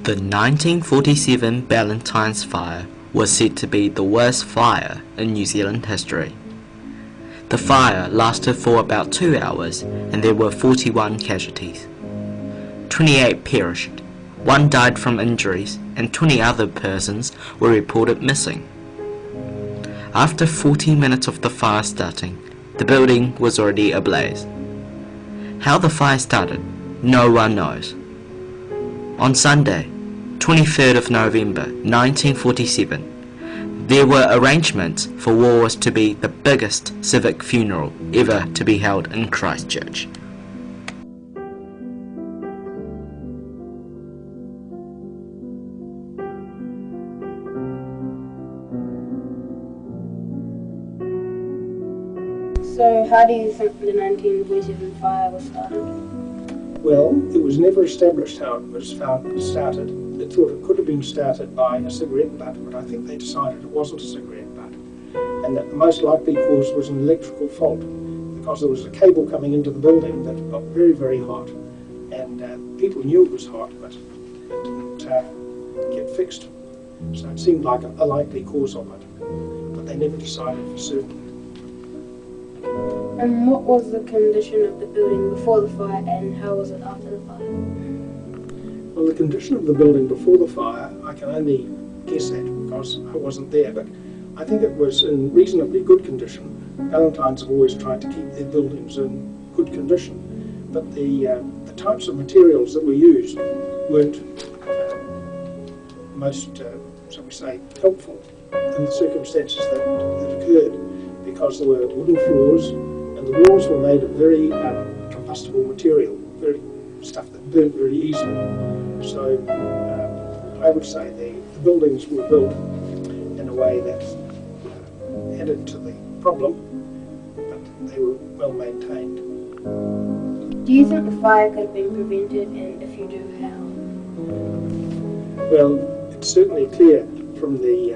The 1947 Ballantynes Fire was said to be the worst fire in New Zealand history. The fire lasted for about 2 hours and there were 41 casualties. 28 perished, 1 died from injuries and 20 other persons were reported missing. After 40 minutes of the fire starting, the building was already ablaze. How the fire started, no one knows. On Sunday, 23rd of November 1947, there were arrangements for what was to be the biggest civic funeral ever to be held in Christchurch. So how do you think the 1947 fire was started? Well, it was never established how it was started. They thought it could have been started by a cigarette butt, but I think they decided it wasn't a cigarette butt, and that the most likely cause was an electrical fault, because there was a cable coming into the building that got very, very hot, and people knew it was hot, but it didn't get fixed. So it seemed like a likely cause of it, but they never decided for certain. And what was the condition of the building before the fire, and how was it after the fire? Well, the condition of the building before the fire, I can only guess at because I wasn't there, but I think it was in reasonably good condition. Ballantynes have always tried to keep their buildings in good condition, but the types of materials that were used weren't most, shall we say, helpful in the circumstances that occurred, because there were wooden floors and the walls were made of very combustible material, very stuff that burnt very easily. So I would say the buildings were built in a way that added to the problem, but they were well maintained. Do you think the fire could have been prevented, and if you do, how? Well, it's certainly clear from the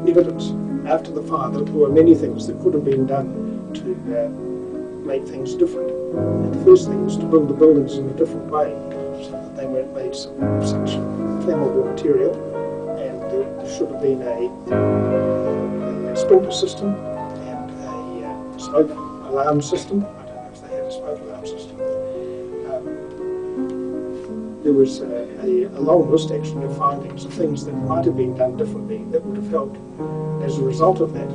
evidence after the fire that there were many things that could have been done to make things different. And the first thing was to build the buildings in a different way, so that they weren't made of such flammable material, and there should have been a sprinkler system and a smoke alarm system. I don't know if they had a smoke alarm system. There was a long list actually of findings of things that might have been done differently that would have helped. As a result of that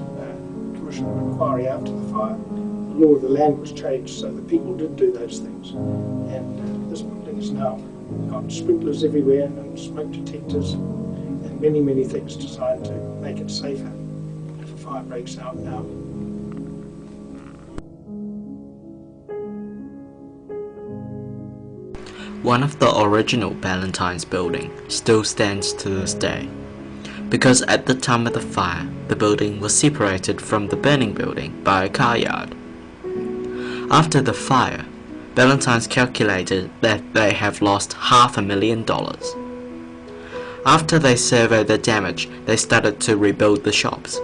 commission of inquiry after the fire, the law of the land was changed so that people did do those things. And this building has now got sprinklers everywhere and smoke detectors and many, many things designed to make it safer if a fire breaks out now. One of the original Ballantynes building still stands to this day, because at the time of the fire, the building was separated from the burning building by a car yard. After the fire, Ballantynes calculated that they have lost $500,000. After they surveyed the damage, they started to rebuild the shops.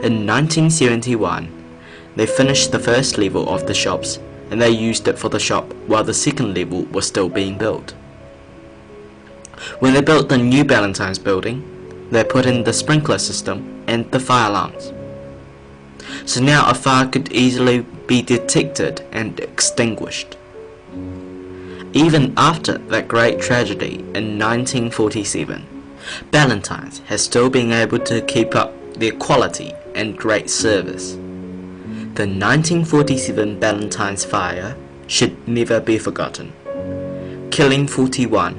In 1971, they finished the first level of the shops, and they used it for the shop while the second level was still being built. When they built the new Ballantynes building, they put in the sprinkler system and the fire alarms. So now a fire could easily be detected and extinguished. Even after that great tragedy in 1947, Ballantynes has still been able to keep up their quality and great service. The 1947 Ballantynes Fire should never be forgotten. Killing 41,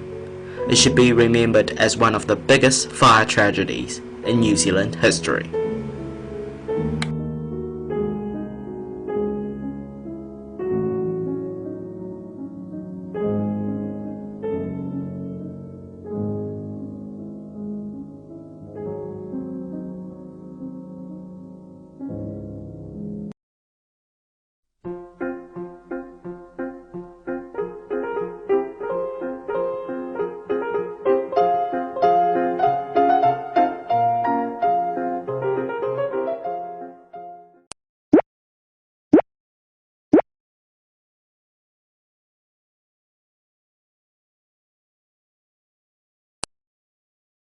it should be remembered as one of the biggest fire tragedies in New Zealand history.